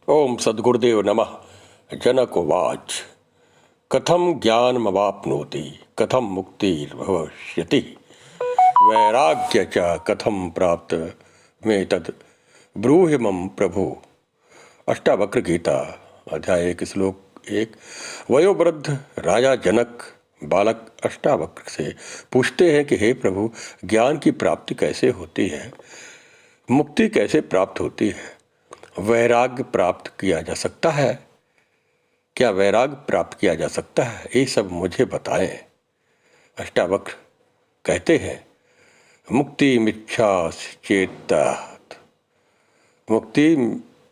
ओम सद्गुरुदेव नमः। जनक उवाच कथम ज्ञानमवाप्नोति कथम मुक्तिर्भविष्यति वैराग्य च कथम प्राप्त में तद ब्रूहि मम प्रभु। अष्टावक्र गीता अध्याय 1 श्लोक 1। वयोवृद्ध राजा जनक बालक अष्टावक्र से पूछते हैं कि हे प्रभु, ज्ञान की प्राप्ति कैसे होती है, मुक्ति कैसे प्राप्त होती है, वैराग्य प्राप्त किया जा सकता है, क्या वैराग्य प्राप्त किया जा सकता है, ये सब मुझे बताएं। अष्टावक्र कहते हैं मुक्ति मिच्छासि चेतात, मुक्ति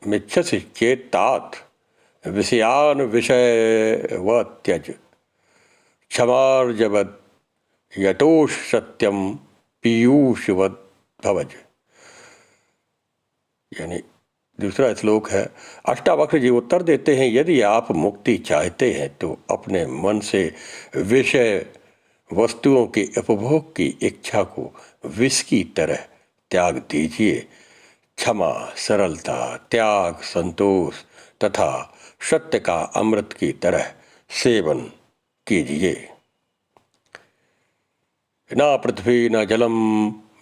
मिच्छसि चेतात विषयान विषयवत् त्यज क्षमार्जवत् यतोष सत्यम पीयूषवत् भवज। यानी दूसरा श्लोक है, अष्टावक्र जी उत्तर देते हैं यदि आप मुक्ति चाहते हैं तो अपने मन से विषय वस्तुओं के उपभोग की इच्छा को विष की तरह त्याग दीजिए। क्षमा, सरलता, त्याग, संतोष तथा सत्य का अमृत की तरह सेवन कीजिए। न पृथ्वी न जलम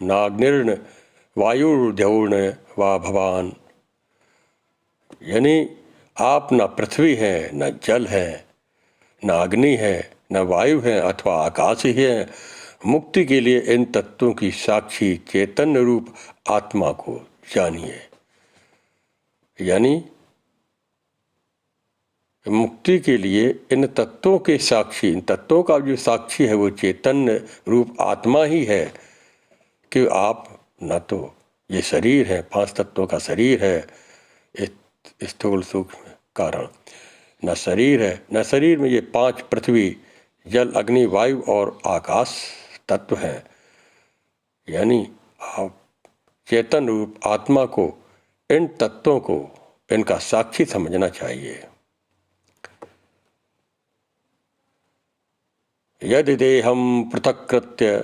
नाग्निर्न वायुर्द्यौर्न वा भवान। यानी आप न पृथ्वी है, न जल है, न अग्नि है, न वायु है अथवा आकाश ही है। मुक्ति के लिए इन तत्वों की साक्षी चैतन्य रूप आत्मा को जानिए। यानी मुक्ति के लिए इन तत्वों के साक्षी, इन तत्वों का जो साक्षी है वो चैतन्य रूप आत्मा ही है। कि आप न तो ये शरीर है, 5 तत्वों का शरीर है, स्थूल सूक्ष्म कारण, न शरीर है, न शरीर में ये 5 पृथ्वी जल अग्नि वायु और आकाश तत्व हैं। यानी आप चेतन रूप आत्मा को, इन तत्वों को, इनका साक्षी समझना चाहिए। यदि देहम पृथक्कृत्य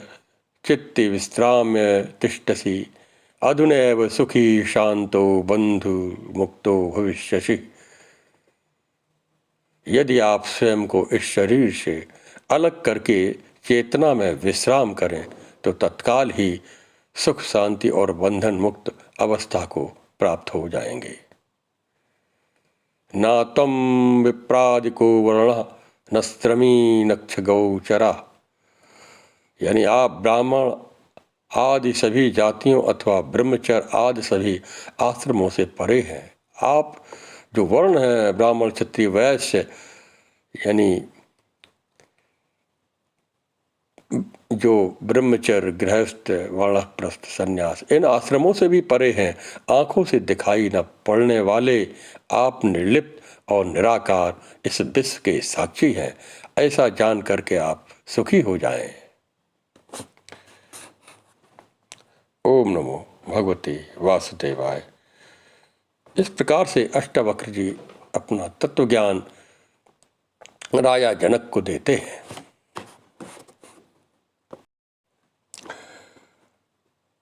चित्ति विश्राम्य तिष्ठसि अधुनैव सुखी शांतो बंधु मुक्तो भविष्यसि। यदि आप स्वयं को इस शरीर से अलग करके चेतना में विश्राम करें तो तत्काल ही सुख, शांति और बंधन मुक्त अवस्था को प्राप्त हो जाएंगे। न तम विप्रादिको वर्ण न स्त्रमी नक्ष गौचरा। यानी आप ब्राह्मण आदि सभी जातियों अथवा ब्रह्मचर्य आदि सभी आश्रमों से परे हैं। आप जो वर्ण हैं, ब्राह्मण क्षत्रिय वैश्य, यानी जो ब्रह्मचर्य गृहस्थ वानप्रस्थ सन्यास, इन आश्रमों से भी परे हैं। आंखों से दिखाई न पड़ने वाले आप निर्लिप्त और निराकार इस विश्व के साक्षी हैं। ऐसा जान करके आप सुखी हो जाएं। ओम नमो भगवते वासुदेवाय। इस प्रकार से अष्टावक्र जी अपना तत्व ज्ञान राजा जनक को देते हैं।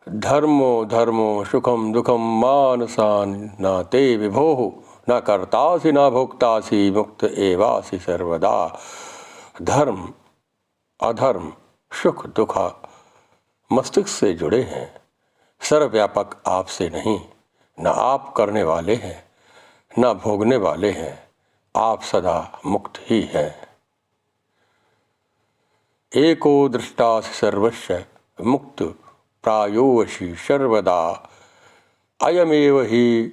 धर्मो धर्मो सुखम दुखम मानसान न ते विभोः न कर्तासि न भोक्तासि मुक्त एवासि सर्वदा। धर्म अधर्म सुख दुख मस्तिष्क से जुड़े हैं, सर्वव्यापक आपसे नहीं। न आप करने वाले हैं न भोगने वाले हैं, आप सदा मुक्त ही हैं। एको दृष्टासि सर्वस्य मुक्त प्रायोऽसि सर्वदा। अयमेव हि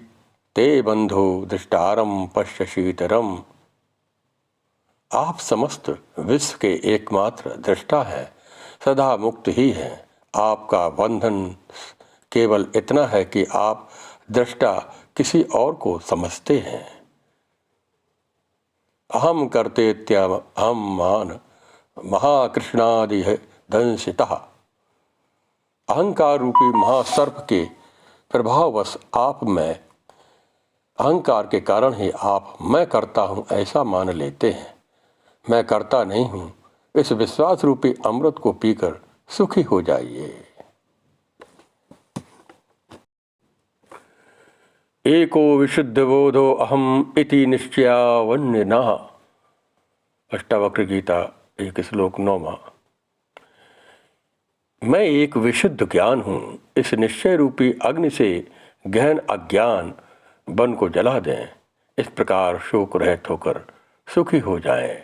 ते बंधो दृष्टारम पश्यसीतरम। आप समस्त विश्व के एकमात्र दृष्टा हैं, सदा मुक्त ही हैं। आपका बंधन केवल इतना है कि आप दृष्टा किसी और को समझते हैं। अहम करते अहम मान महाकृष्णादि दंशितः। अहंकार रूपी महासर्प के प्रभाववश आप में, अहंकार के कारण ही आप मैं करता हूँ ऐसा मान लेते हैं। मैं करता नहीं हूँ, इस विश्वास रूपी अमृत को पीकर सुखी हो जाइए। एको विशुद्ध बोधो अहम इति निश्चयावन्यनः। अष्टावक्र गीता 1 श्लोक 9। मैं एक विशुद्ध ज्ञान हूँ, इस निश्चय रूपी अग्नि से गहन अज्ञान वन को जला दें। इस प्रकार शोक रहित होकर सुखी हो जाएं।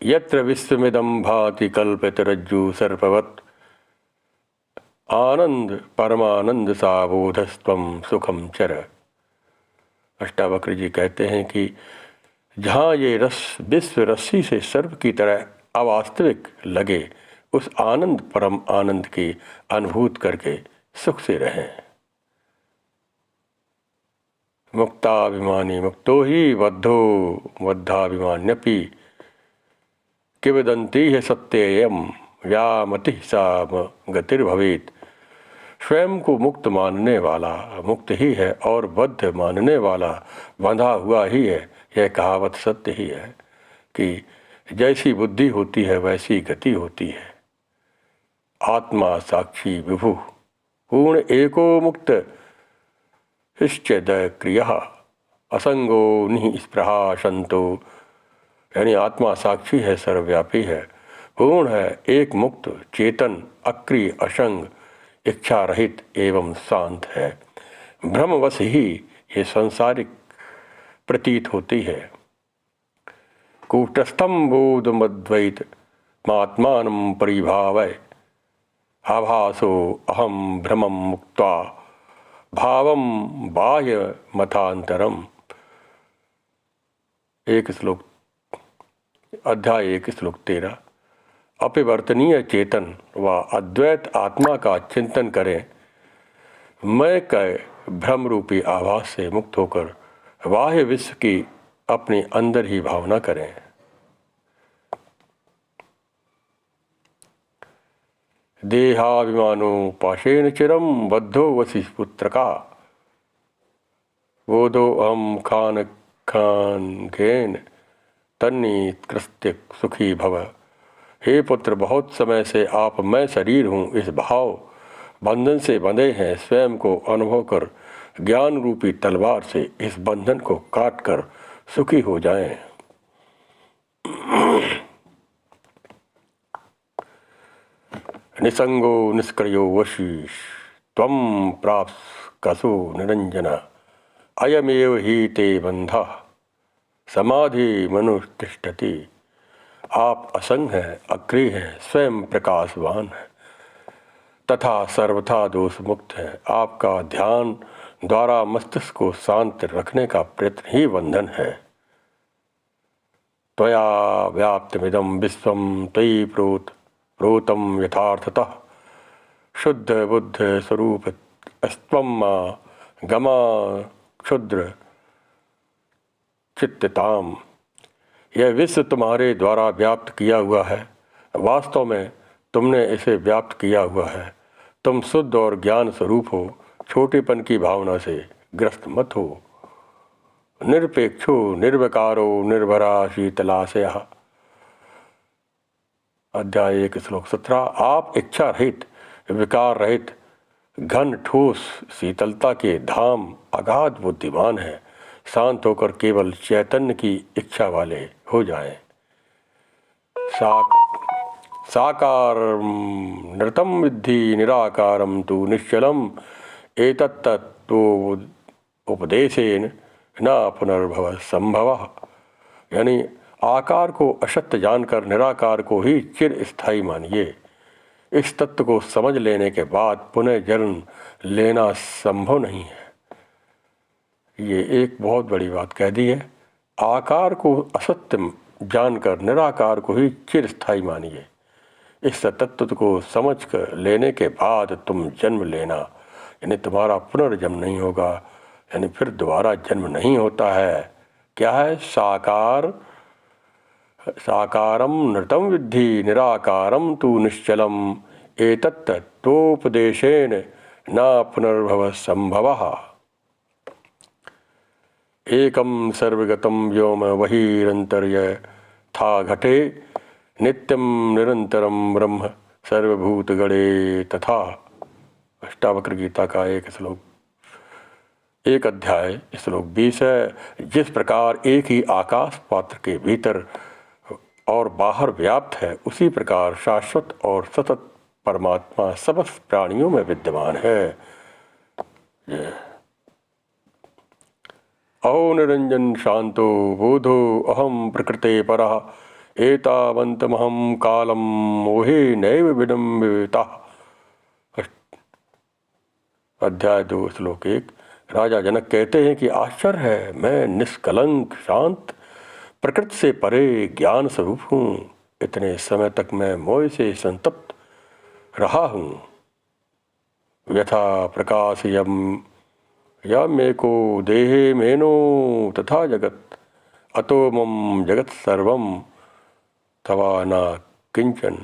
यत्र विश्वमिदं भाति कल्पितरज्जु सर्पवत् आनंद परमानंद साबोधस्त्वं सुखम चर। अष्टावक्र जी कहते हैं कि जहाँ ये विश्व रस्सी से सर्प की तरह अवास्तविक लगे, उस आनंद परम आनंद की अनुभूत करके सुख से रहें। मुक्ताभिमानी मुक्तो ही बद्धो बद्धाभिमान्यपि किवदंती है सत्येयम व्यामति सा गतिर्भवेत्। स्वयं को मुक्त मानने वाला मुक्त ही है और बद्ध मानने वाला बंधा हुआ ही है। यह कहावत सत्य ही है कि जैसी बुद्धि होती है वैसी गति होती है। आत्मा साक्षी विभु पूर्ण एको मुक्त निश्चय क्रिया असंगो निस्पृहा संतो। यानी आत्मा साक्षी है, सर्वव्यापी है, पूर्ण है, एक मुक्त चेतन अक्रिय असंग इच्छा रहित एवं शांत है। भ्रमवश ही ये सांसारिक प्रतीत होती है। कूटस्थम बोधमद्वैत मात्मानं परिभावय आभासो अहम भ्रमं मुक्त्वा भावम बाह्य मतांतरम। 1 श्लोक अध्याय 1 श्लोक 13। अपरिवर्तनीय चेतन व अद्वैत आत्मा का चिंतन करें। मैं के भ्रम रूपी आभास से मुक्त होकर बाह्य विश्व की अपने अंदर ही भावना करें। देहाभिमानो पाशेन चिरम बद्धो वसी पुत्रका बोधो अहम खान खान घेन तन्नी कृत्य सुखी भव। हे पुत्र, बहुत समय से आप मैं शरीर हूँ इस भाव बंधन से बंधे हैं। स्वयं को अनुभव कर ज्ञान रूपी तलवार से इस बंधन को काट कर सुखी हो जाएं। निसंगो निष्क्रियो वशी त्वं प्राप्स्कसो निरंजन अयमेव ही ते बंधा समाधि मनुतिष्ठति। आप असंग हैं, अक्रिय हैं, स्वयं प्रकाशवान हैं तथा सर्वथा दोष मुक्त हैं। आपका ध्यान द्वारा मस्तिष्क को शांत रखने का प्रयत्न ही बंधन है। त्वया व्याप्तमिदं विश्वं त्वयि प्रोतं यथार्थतः शुद्ध बुद्ध स्वरूप अस्त्वं गमा क्षुद्र चित्तताम। यह विश्व तुम्हारे द्वारा व्याप्त किया हुआ है। वास्तव में तुमने इसे व्याप्त किया हुआ है। तुम शुद्ध और ज्ञान स्वरूप हो। छोटेपन की भावना से ग्रस्त मत हो। निरपेक्षो निर्विकारो निर्भरा शीतलाशय। अध्याय 1 श्लोक 17। आप इच्छा रहित विकार रहित घन ठोस शीतलता के धाम अगाध बुद्धिमान है। शांत होकर केवल चैतन्य की इच्छा वाले हो जाएं। साकारं नृतं विद्धि निराकारं तु निश्चलम् एतत्तत्तो उपदेशेन न पुनर्भव संभवः। यानी आकार को असत्य जानकर निराकार को ही चिर स्थायी मानिए। इस तत्व को समझ लेने के बाद पुनः जन्म लेना संभव नहीं है। ये एक बहुत बड़ी बात कह दी है। आकार को असत्य जानकर निराकार को ही चिर स्थायी मानिए। इस तत्व को समझ कर लेने के बाद तुम जन्म लेना, यानी तुम्हारा पुनर्जन्म नहीं होगा, यानी फिर दोबारा जन्म नहीं होता है। क्या है? साकारम नृतं विद्धि निराकारम तु निश्चलम एतत्तत्वोपदेशेन न पुनर्भव संभवः। एकम सर्वगतम व्योम बहिरंतर्य था घटे नित्यम निरंतरम ब्रह्म सर्वभूत गणे तथा। अष्टावक्र गीता का एक अध्याय श्लोक 20 है। जिस प्रकार एक ही आकाश पात्र के भीतर और बाहर व्याप्त है, उसी प्रकार शाश्वत और सतत परमात्मा समस्त प्राणियों में विद्यमान है। अहो निरंजन शांतो बोधो अहम प्रकृते परः एतावन्तमहं कालं मोहे नैव विडम्बिता। अध्याय 2 श्लोक 1। राजा जनक कहते हैं कि आश्चर्य है, मैं निष्कलंक शांत प्रकृति से परे ज्ञान स्वरूप हूँ। इतने समय तक मैं मोह से संतप्त रहा हूँ। यथा प्रकाश यमेको देहे मेनो तथा जगत अतो मम जगत सर्वम तवा न किंचन।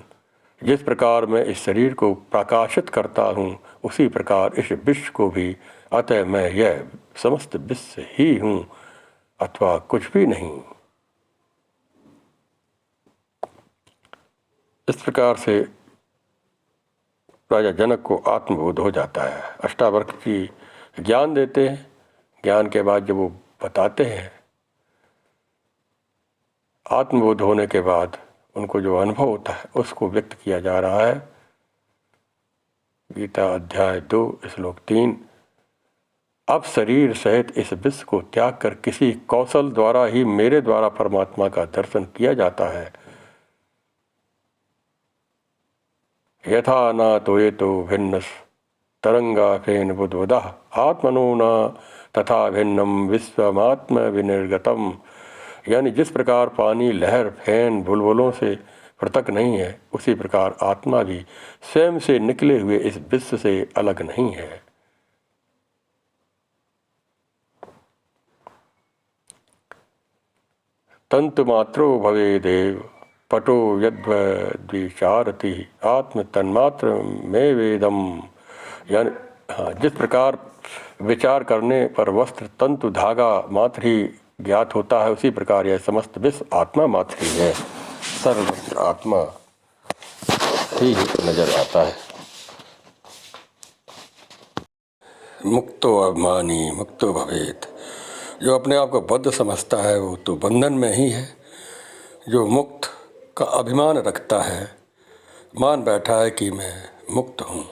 जिस प्रकार मैं इस शरीर को प्रकाशित करता हूँ, उसी प्रकार इस विश्व को भी, अतः मैं यह समस्त विश्व ही हूँ अथवा कुछ भी नहीं। इस प्रकार से राजा जनक को आत्मबोध हो जाता है। अष्टावक्र जी ज्ञान देते हैं। ज्ञान के बाद जब वो बताते हैं, आत्मबोध होने के बाद उनको जो अनुभव होता है उसको व्यक्त किया जा रहा है। गीता अध्याय 2 श्लोक 3। अब शरीर सहित इस विश्व को त्याग कर किसी कौशल द्वारा ही मेरे द्वारा परमात्मा का दर्शन किया जाता है। यथा न तो ये तो भिन्न तरंगा फेन बुद्वदा आत्मनो न तथा भिन्नम विश्वमात्म विनिर्गतम। यानी जिस प्रकार पानी लहर फैन बुलबुलों से पृथक नहीं है, उसी प्रकार आत्मा भी स्वयं से निकले हुए इस विश्व से अलग नहीं है। तंतु मात्रो भवे देव पटो यद्विचारति आत्म तन्मात्र में वेदम। यानी जिस प्रकार विचार करने पर वस्त्र तंतु धागा मात्र ही ज्ञात होता है, उसी प्रकार यह समस्त विश्व आत्मा मात्र ही है। सर्वत्र आत्मा ही नजर आता है। मुक्तो अभिमानी मुक्तो भवेत। जो अपने आप को बद्ध समझता है वो तो बंधन में ही है। जो मुक्त का अभिमान रखता है, मान बैठा है कि मैं मुक्त हूँ,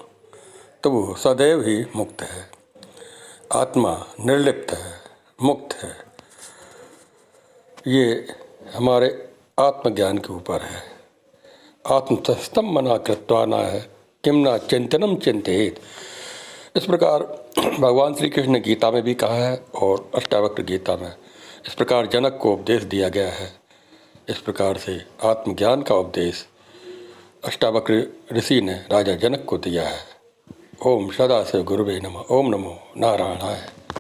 तो वो सदैव ही मुक्त है। आत्मा निर्लिप्त है, मुक्त है। ये हमारे आत्मज्ञान के ऊपर है। आत्मस्थम मना कृत्वा न है किम न चिंतनम चिंतित। इस प्रकार भगवान श्री कृष्ण ने गीता में भी कहा है और अष्टावक्र गीता में इस प्रकार जनक को उपदेश दिया गया है। इस प्रकार से आत्मज्ञान का उपदेश अष्टावक्र ऋषि ने राजा जनक को दिया है। ओम सदाशिव गुरुवे नमः। ओम नमो नारायणाय।